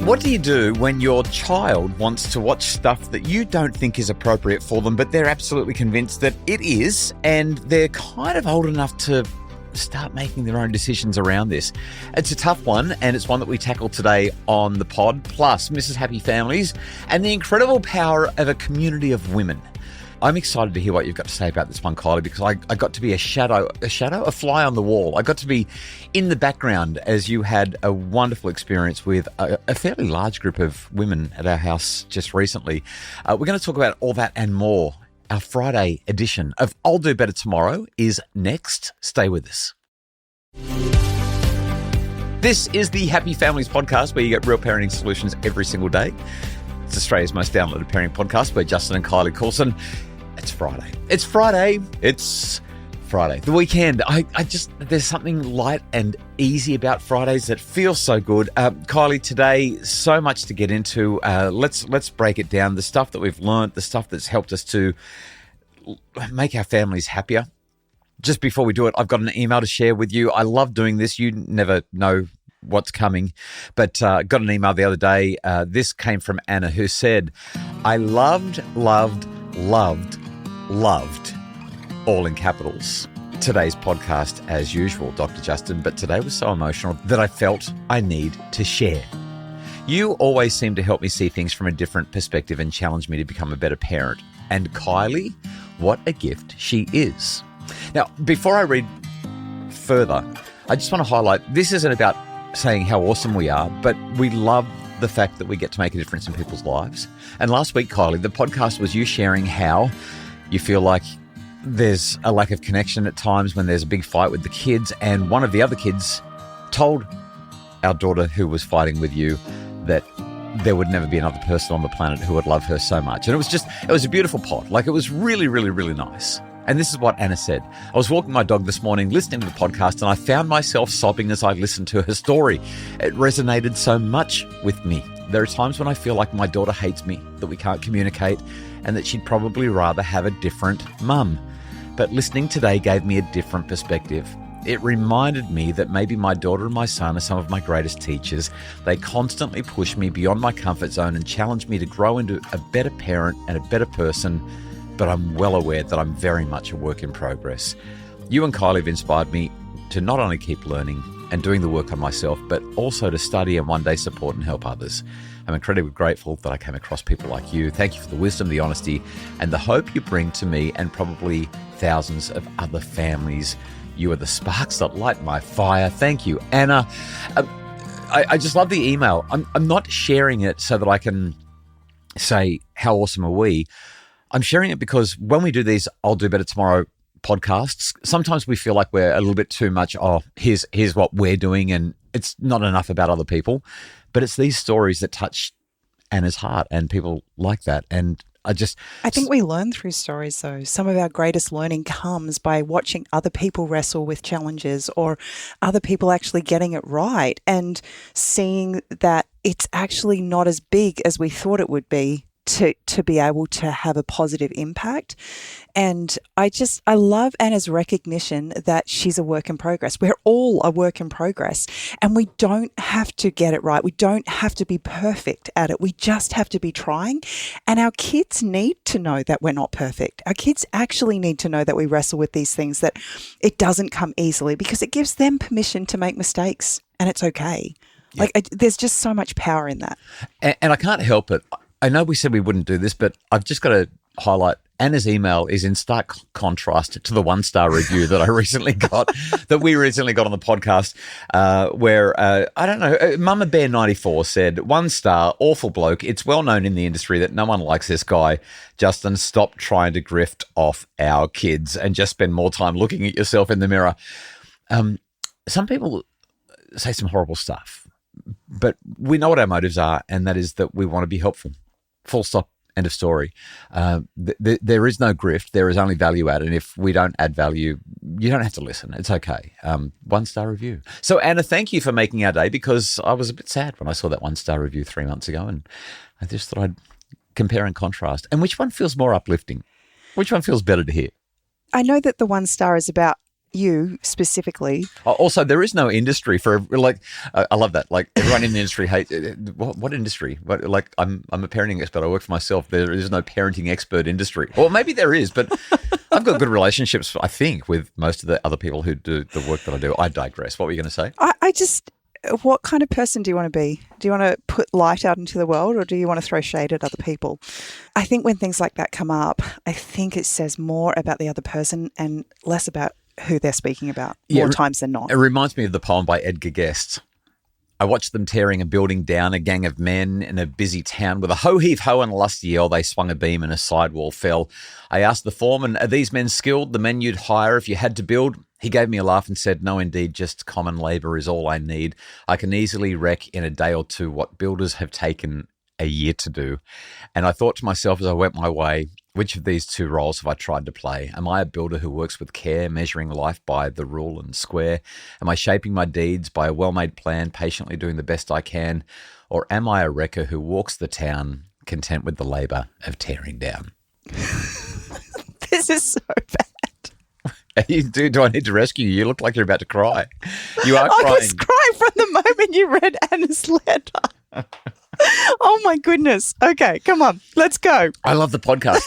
What do you do when your child wants to watch stuff that you don't think is appropriate for them, but they're absolutely convinced that it is, and they're kind of old enough to start making their own decisions around this? It's a tough one, and it's one that we tackle today on the pod, plus Mrs. Happy Families and the incredible power of a community of women. I'm excited to hear what you've got to say about this one, Kylie, because I got to be a fly on the wall. I got to be in the background as you had a wonderful experience with a fairly large group of women at our house just recently. We're going to talk about all that and more. Our Friday edition of I'll Do Better Tomorrow is next. Stay with us. This is the Happy Families podcast, where you get real parenting solutions every single day. It's Australia's most downloaded parenting podcast. We're Justin and Kylie Coulson. It's Friday. It's Friday. The weekend. There's something light and easy about Fridays that feels so good. Kylie, today, so much to get into. Let's break it down. The stuff that we've learned, the stuff that's helped us to make our families happier. Just before we do it, I've got an email to share with you. I love doing this. You never know what's coming, but got an email the other day. This came from Anna, who said, I loved, all in capitals, today's podcast as usual, Dr. Justin, but today was so emotional that I felt I need to share. You always seem to help me see things from a different perspective and challenge me to become a better parent. And Kylie, what a gift she is. Now, before I read further, I just want to highlight, this isn't about saying how awesome we are, but we love the fact that we get to make a difference in people's lives. And last week, Kylie, the podcast was you sharing how you feel like there's a lack of connection at times when there's a big fight with the kids, and one of the other kids told our daughter who was fighting with you that there would never be another person on the planet who would love her so much. And it was a beautiful pod. Like, it was really, really, really nice. And this is what Anna said. I was walking my dog this morning, listening to the podcast, and I found myself sobbing as I listened to her story. It resonated so much with me. There are times when I feel like my daughter hates me, that we can't communicate, and that she'd probably rather have a different mum. But listening today gave me a different perspective. It reminded me that maybe my daughter and my son are some of my greatest teachers. They constantly push me beyond my comfort zone and challenge me to grow into a better parent and a better person. But I'm well aware that I'm very much a work in progress. You and Kylie have inspired me to not only keep learning and doing the work on myself, but also to study and one day support and help others. I'm incredibly grateful that I came across people like you. Thank you for the wisdom, the honesty, and the hope you bring to me and probably thousands of other families. You are the sparks that light my fire. Thank you, Anna. I just love the email. I'm not sharing it so that I can say, how awesome are we? I'm sharing it because when we do these I'll Do Better Tomorrow podcasts, sometimes we feel like we're a little bit too much, here's what we're doing, and it's not enough about other people. But it's these stories that touch Anna's heart and people like that. And I think we learn through stories, though. Some of our greatest learning comes by watching other people wrestle with challenges, or other people actually getting it right, and seeing that it's actually not as big as we thought it would be to be able to have a positive impact. And I love Anna's recognition that she's a work in progress. We're all a work in progress, and we don't have to get it right. We don't have to be perfect at it. We just have to be trying. And our kids need to know that we're not perfect. Our kids actually need to know that we wrestle with these things, that it doesn't come easily, because it gives them permission to make mistakes, and it's okay. Yeah. There's just so much power in that. And I can't help it. I know we said we wouldn't do this, but I've just got to highlight Anna's email is in stark contrast to the 1-star review that we recently got on the podcast, where, I don't know, Mama Bear 94 said, 1 star, awful bloke. It's well known in the industry that no one likes this guy. Justin, stop trying to grift off our kids and just spend more time looking at yourself in the mirror. Some people say some horrible stuff, but we know what our motives are, and that is that we want to be helpful. Full stop, end of story. There is no grift. There is only value added. And if we don't add value, you don't have to listen. It's okay. 1-star review. So, Anna, thank you for making our day, because I was a bit sad when I saw that 1-star review 3 months ago, and I just thought I'd compare and contrast. And which one feels more uplifting? Which one feels better to hear? I know that the 1 star is about you specifically. Also, there is no industry for like. I love that. Like everyone in the industry hates what industry? Like I'm a parenting expert. I work for myself. There is no parenting expert industry, or maybe there is, but I've got good relationships. I think with most of the other people who do the work that I do. I digress. What were you going to say? I just, what kind of person do you want to be? Do you want to put light out into the world, or do you want to throw shade at other people? I think when things like that come up, I think it says more about the other person and less about who they're speaking about, more times than not. It reminds me of the poem by Edgar Guest. I watched them tearing a building down, a gang of men in a busy town. With a ho-heave-ho and a lusty yell, they swung a beam and a sidewall fell. I asked the foreman, are these men skilled, the men you'd hire if you had to build? He gave me a laugh and said, no, indeed, just common labour is all I need. I can easily wreck in a day or two what builders have taken a year to do. And I thought to myself as I went my way, which of these two roles have I tried to play? Am I a builder who works with care, measuring life by the rule and square? Am I shaping my deeds by a well-made plan, patiently doing the best I can? Or am I a wrecker who walks the town, content with the labour of tearing down? This is so bad. Do I need to rescue you? You look like you're about to cry. You are crying. I was crying from the moment you read Anna's letter. Oh my goodness. Okay, come on, let's go. I love the podcast.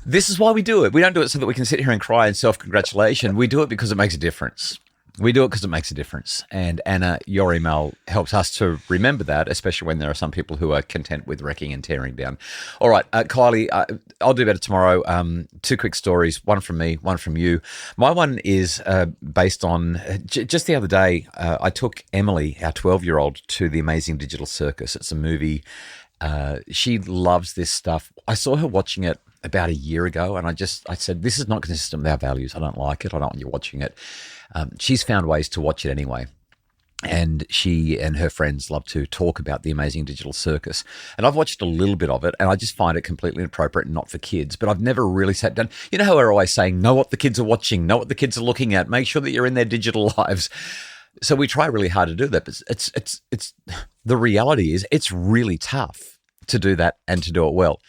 This is why we do it. We don't do it so that we can sit here and cry in self-congratulation. We do it because it makes a difference. We do it because it makes a difference. And Anna, your email helps us to remember that, especially when there are some people who are content with wrecking and tearing down. All right, Kylie, I'll do better tomorrow. Two quick stories, one from me, one from you. My one is based on, just the other day, I took Emily, our 12-year-old, to the Amazing Digital Circus. It's a movie. She loves this stuff. I saw her watching it about a year ago, and I said, this is not consistent with our values. I don't like it. I don't want you watching it. She's found ways to watch it anyway. And she and her friends love to talk about the Amazing Digital Circus. And I've watched a little bit of it, and I just find it completely inappropriate and not for kids. But I've never really sat down. You know how we're always saying, know what the kids are watching, know what the kids are looking at, make sure that you're in their digital lives. So we try really hard to do that. But it's the reality is it's really tough to do that and to do it well.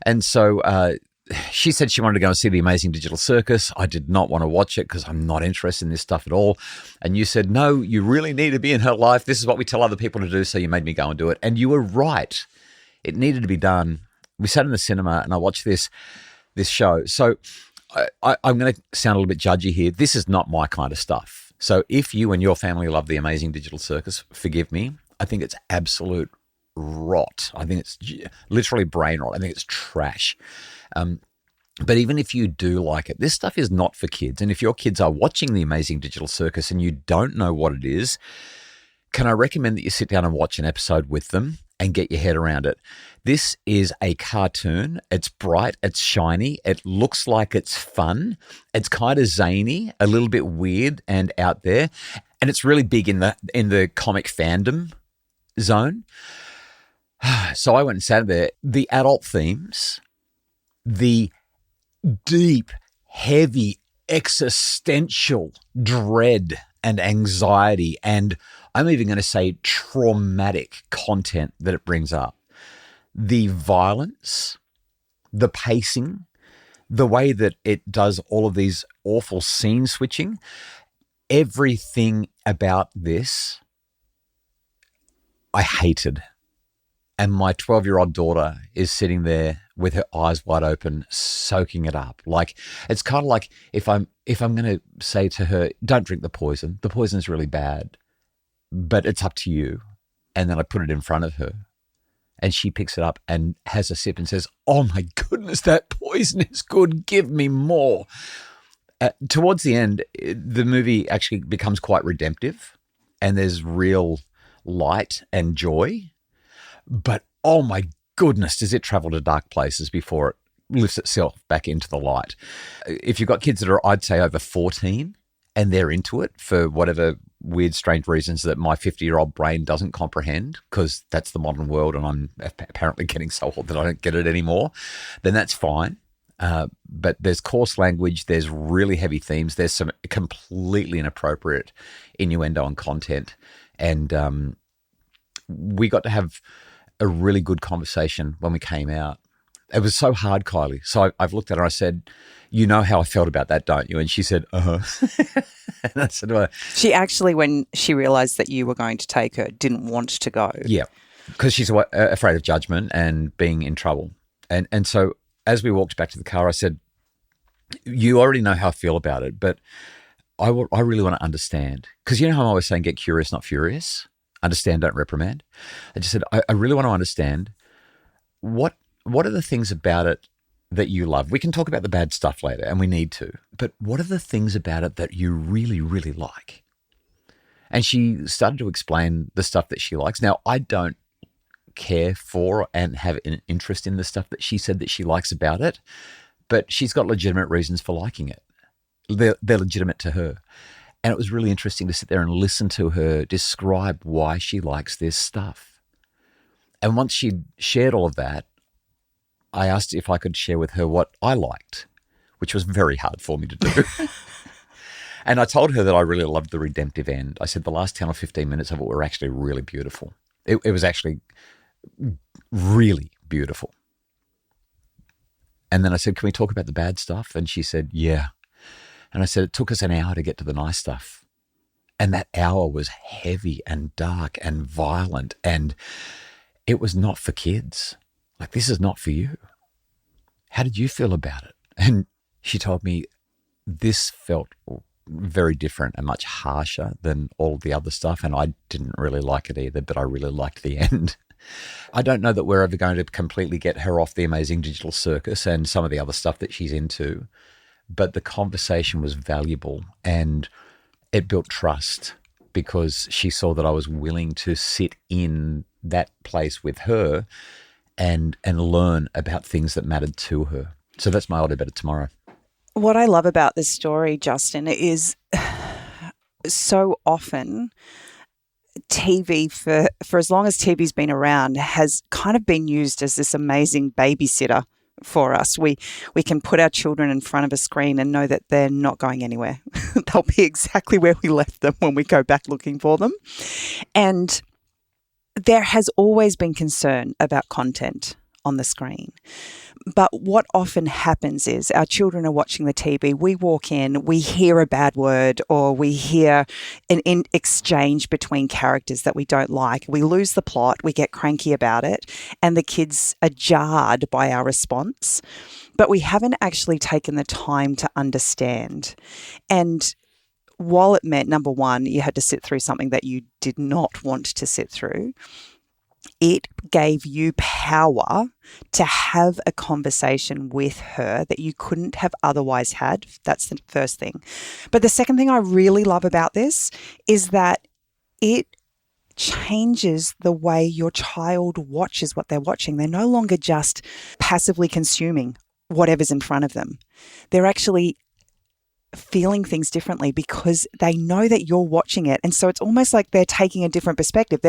And so she said she wanted to go and see the Amazing Digital Circus. I did not want to watch it because I'm not interested in this stuff at all. And you said, no, you really need to be in her life. This is what we tell other people to do. So you made me go and do it. And you were right. It needed to be done. We sat in the cinema and I watched this show. So I'm going to sound a little bit judgy here. This is not my kind of stuff. So if you and your family love the Amazing Digital Circus, forgive me. I think it's absolute rot. I think it's literally brain rot. I think it's trash. But even if you do like it, this stuff is not for kids. And if your kids are watching the Amazing Digital Circus and you don't know what it is, can I recommend that you sit down and watch an episode with them and get your head around it? This is a cartoon. It's bright. It's shiny. It looks like it's fun. It's kind of zany, a little bit weird and out there. And it's really big in the comic fandom zone. So I went and sat there. The adult themes, the deep, heavy, existential dread and anxiety, and I'm even going to say traumatic content that it brings up. The violence, the pacing, the way that it does all of these awful scene switching, everything about this I hated. And my 12-year-old daughter is sitting there with her eyes wide open, soaking it up. Like, it's kind of like if I'm going to say to her, don't drink the poison. The poison is really bad, but it's up to you. And then I put it in front of her and she picks it up and has a sip and says, oh my goodness, that poison is good. Give me more. Towards the end, the movie actually becomes quite redemptive and there's real light and joy. But oh my goodness, does it travel to dark places before it lifts itself back into the light. If you've got kids that are, I'd say, over 14 and they're into it for whatever weird, strange reasons that my 50-year-old brain doesn't comprehend, because that's the modern world and I'm apparently getting so old that I don't get it anymore, then that's fine. But there's coarse language, there's really heavy themes, there's some completely inappropriate innuendo and content. And we got to have a really good conversation when we came out. It was so hard, Kylie. So I've looked at her and I said, you know how I felt about that, don't you? And she said, uh-huh. And I said, well, She actually, when she realised that you were going to take her, didn't want to go. yeah, because she's afraid of judgment and being in trouble. And so as we walked back to the car, I said, you already know how I feel about it, but I really want to understand. Because you know how I'm always saying, get curious, not furious. Understand, don't reprimand. I just said, I really want to understand what are the things about it that you love? We can talk about the bad stuff later, and we need to. But what are the things about it that you really, really like? And she started to explain the stuff that she likes. Now, I don't care for and have an interest in the stuff that she said that she likes about it, but she's got legitimate reasons for liking it. They're legitimate to her. And it was really interesting to sit there and listen to her describe why she likes this stuff. And once she'd shared all of that, I asked if I could share with her what I liked, which was very hard for me to do. And I told her that I really loved the redemptive end. I said the last 10 or 15 minutes of it were actually really beautiful. It was actually really beautiful. And then I said, can we talk about the bad stuff? And she said, yeah. And I said, it took us an hour to get to the nice stuff. And that hour was heavy and dark and violent. And it was not for kids. Like, this is not for you. How did you feel about it? And she told me this felt very different and much harsher than all the other stuff. And I didn't really like it either, but I really liked the end. I don't know that we're ever going to completely get her off the Amazing Digital Circus and some of the other stuff that she's into, but the conversation was valuable and it built trust because she saw that I was willing to sit in that place with her and learn about things that mattered to her. So that's my I'll do better tomorrow. What I love about this story, Justin, is so often TV, for as long as TV's been around, has kind of been used as this amazing babysitter for us. We can put our children in front of a screen and know that they're not going anywhere. They'll be exactly where we left them when we go back looking for them. And there has always been concern about content on the screen. But what often happens is our children are watching the TV, we walk in, we hear a bad word or we hear an exchange between characters that we don't like. We lose the plot, we get cranky about it, and the kids are jarred by our response. But we haven't actually taken the time to understand. And while it meant, number one, you had to sit through something that you did not want to sit through, it gave you power to have a conversation with her that you couldn't have otherwise had. That's the first thing. But the second thing I really love about this is that it changes the way your child watches what they're watching. They're no longer just passively consuming whatever's in front of them. They're actually feeling things differently because they know that you're watching it. And so it's almost like they're taking a different perspective.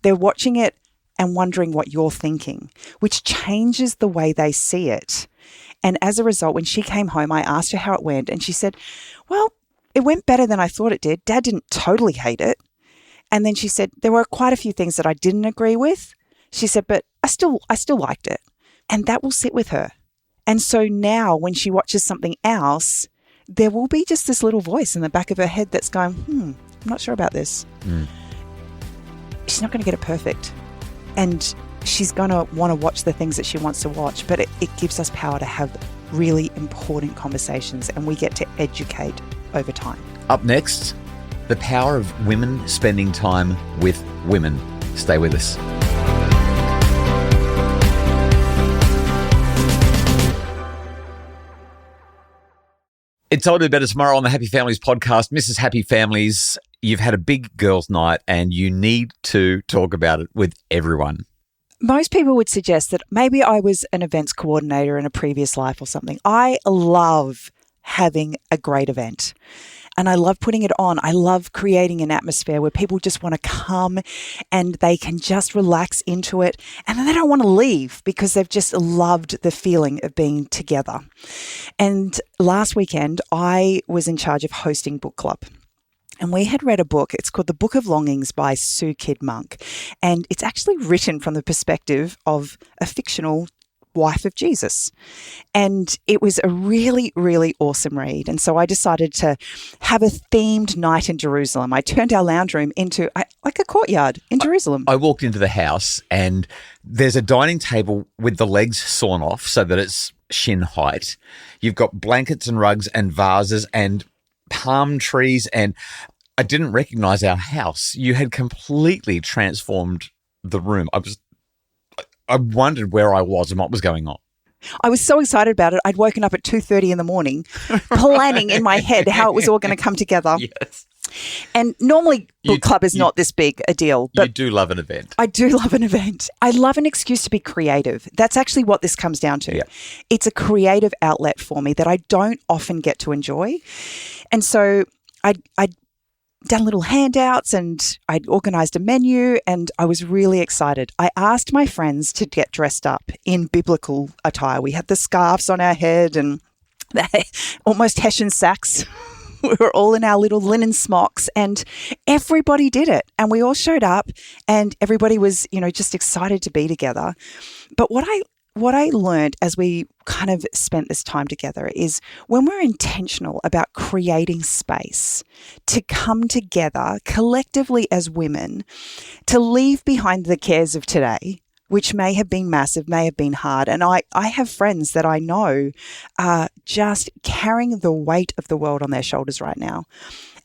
They're watching it and wondering what you're thinking, which changes the way they see it. And as a result, when she came home, I asked her how it went, and she said, well, it went better than I thought it did. Dad didn't totally hate it. And then she said, there were quite a few things that I didn't agree with. She said, but I still liked it. And that will sit with her. And so now when she watches something else, there will be just this little voice in the back of her head that's going, I'm not sure about this. She's not going to get it perfect. And she's going to want to watch the things that she wants to watch, but it gives us power to have really important conversations, and we get to educate over time. Up next, the power of women spending time with women. Stay with us. It's I'll Do Better tomorrow on the Happy Families podcast. Mrs. Happy Families, you've had a big girls' night and you need to talk about it with everyone. Most people would suggest that maybe I was an events coordinator in a previous life or something. I love having a great event and I love putting it on. I love creating an atmosphere where people just want to come and they can just relax into it, and then they don't want to leave because they've just loved the feeling of being together. And last weekend, I was in charge of hosting book club. And we had read a book. It's called The Book of Longings by Sue Kidd Monk. And it's actually written from the perspective of a fictional wife of Jesus. And it was a really, really awesome read. And so I decided to have a themed night in Jerusalem. I turned our lounge room into like a courtyard in Jerusalem. I walked into the house and there's a dining table with the legs sawn off so that it's shin height. You've got blankets and rugs and vases and palm trees, and I didn't recognize our house. You had completely transformed the room. I wondered where I was and what was going on. I was so excited about it. I'd woken up at 2:30 in the morning, planning in my head how it was all going to come together. Yes. And normally book club is not this big a deal. But you do love an event. I do love an event. I love an excuse to be creative. That's actually what this comes down to. Yeah. It's a creative outlet for me that I don't often get to enjoy. And so I'd done little handouts and I'd organised a menu and I was really excited. I asked my friends to get dressed up in biblical attire. We had the scarves on our head and almost Hessian sacks. We were all in our little linen smocks and everybody did it. And we all showed up and everybody was, just excited to be together. But what I learned as we kind of spent this time together is when we're intentional about creating space to come together collectively as women, to leave behind the cares of today, which may have been massive, may have been hard. And I have friends that I know are just carrying the weight of the world on their shoulders right now.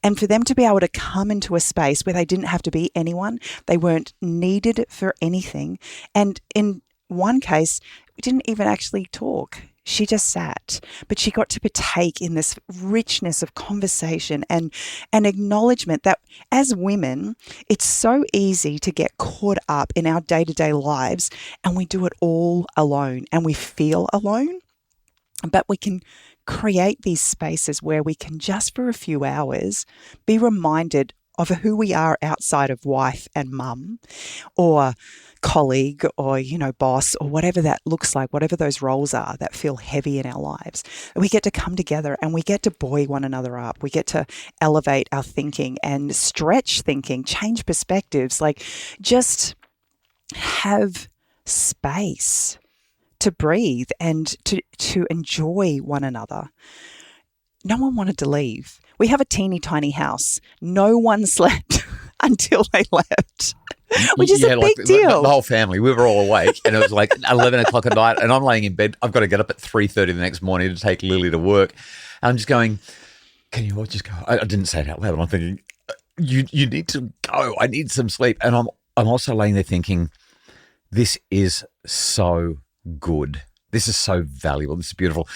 And for them to be able to come into a space where they didn't have to be anyone, they weren't needed for anything. And in one case, we didn't even actually talk. She just sat, but she got to partake in this richness of conversation and an acknowledgement that as women, it's so easy to get caught up in our day-to-day lives and we do it all alone and we feel alone. But we can create these spaces where we can just for a few hours be reminded of who we are outside of wife and mum or colleague or, boss or whatever that looks like, whatever those roles are that feel heavy in our lives. We get to come together and we get to buoy one another up. We get to elevate our thinking and stretch thinking, change perspectives, like just have space to breathe and to enjoy one another. No one wanted to leave. We have a teeny tiny house. No one slept until they left, which is a big deal. The whole family, we were all awake and it was like 11 o'clock at night and I'm laying in bed. I've got to get up at 3:30 the next morning to take Lily to work. And I'm just going, can you all just go? I didn't say it out loud. I'm thinking, you need to go. I need some sleep. And I'm also laying there thinking, this is so good. This is so valuable. This is beautiful.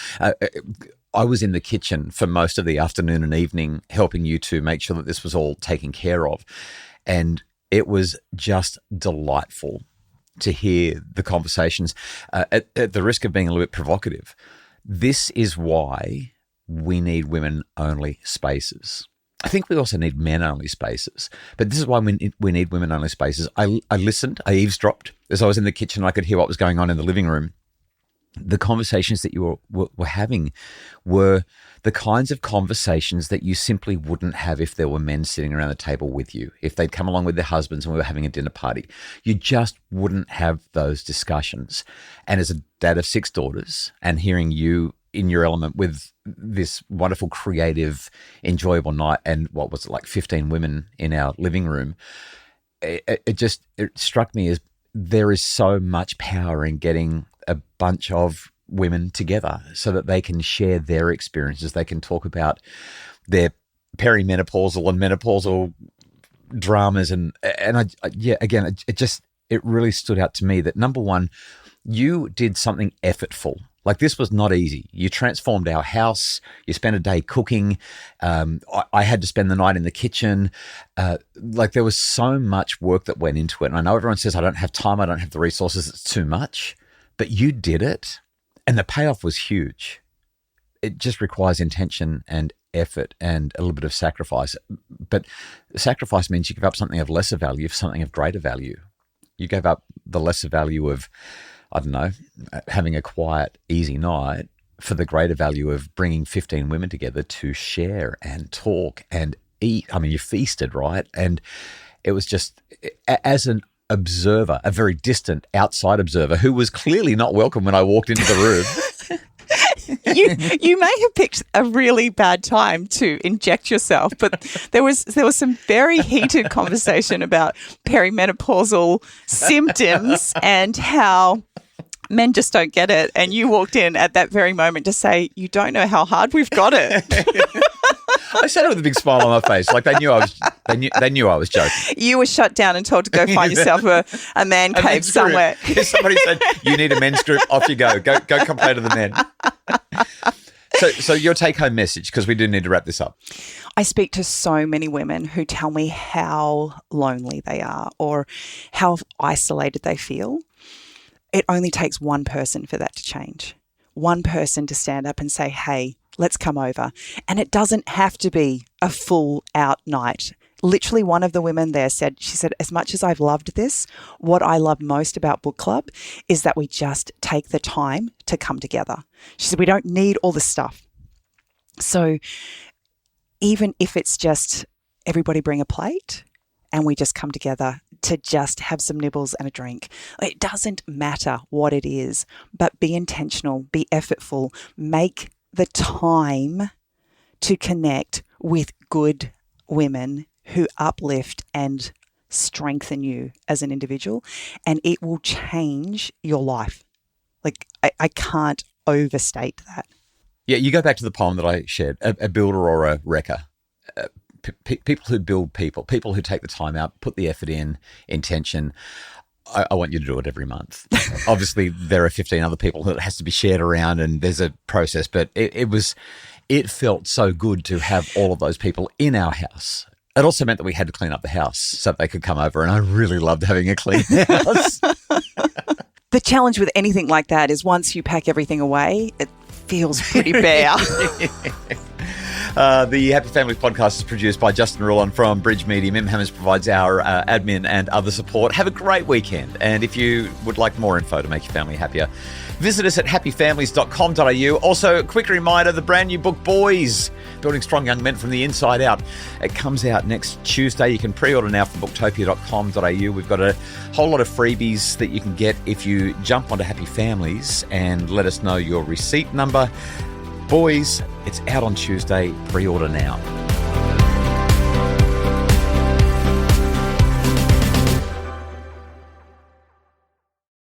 I was in the kitchen for most of the afternoon and evening helping you to make sure that this was all taken care of. And it was just delightful to hear the conversations. At the risk of being a little bit provocative, this is why we need women-only spaces. I think we also need men-only spaces, but this is why we need women-only spaces. I listened, I eavesdropped. As I was in the kitchen, I could hear what was going on in the living room. The conversations that you were having were the kinds of conversations that you simply wouldn't have if there were men sitting around the table with you, if they'd come along with their husbands and we were having a dinner party. You just wouldn't have those discussions. And as a dad of 6 daughters and hearing you in your element with this wonderful, creative, enjoyable night and what was it, like 15 women in our living room, it struck me as there is so much power in getting a bunch of women together so that they can share their experiences. They can talk about their perimenopausal and menopausal dramas. And it really stood out to me that, number one, you did something effortful. Like, this was not easy. You transformed our house. You spent a day cooking. I had to spend the night in the kitchen. There was so much work that went into it. And I know everyone says, I don't have time. I don't have the resources. It's too much. But you did it. And the payoff was huge. It just requires intention and effort and a little bit of sacrifice. But sacrifice means you give up something of lesser value for something of greater value. You gave up the lesser value of, I don't know, having a quiet, easy night for the greater value of bringing 15 women together to share and talk and eat. I mean, you feasted, right? And it was just, as an observer, a very distant outside observer who was clearly not welcome when I walked into the room. You may have picked a really bad time to inject yourself, but there was some very heated conversation about perimenopausal symptoms and how men just don't get it. And you walked in at that very moment to say, you don't know how hard we've got it. I said it with a big smile on my face, like they knew I was joking. You were shut down and told to go find yourself a man cave somewhere. If somebody said, you need a men's group, off you go. Go complain to the men. So your take-home message, because we do need to wrap this up. I speak to so many women who tell me how lonely they are or how isolated they feel. It only takes one person for that to change. One person to stand up and say, hey, let's come over. And it doesn't have to be a full out night. Literally, one of the women there said, as much as I've loved this, what I love most about book club is that we just take the time to come together. She said, we don't need all the stuff. So even if it's just everybody bring a plate and we just come together to just have some nibbles and a drink, it doesn't matter what it is, but be intentional, be effortful, make the time to connect with good women who uplift and strengthen you as an individual, and it will change your life. Like, I can't overstate that. Yeah, you go back to the poem that I shared, a builder or a wrecker. People who build people who take the time out, put the effort in, intention. I want you to do it every month. Obviously, there are 15 other people that it has to be shared around and there's a process, but it felt so good to have all of those people in our house. It also meant that we had to clean up the house so that they could come over, and I really loved having a clean house. The challenge with anything like that is once you pack everything away, it feels pretty bare. The Happy Families podcast is produced by Justin Rulon from Bridge Media. Mim Hammers provides our admin and other support. Have a great weekend. And if you would like more info to make your family happier, visit us at happyfamilies.com.au. Also, a quick reminder, the brand new book, Boys, Building Strong Young Men from the Inside Out. It comes out next Tuesday. You can pre-order now from booktopia.com.au. We've got a whole lot of freebies that you can get if you jump onto Happy Families and let us know your receipt number. Boys, it's out on Tuesday. Pre-order now.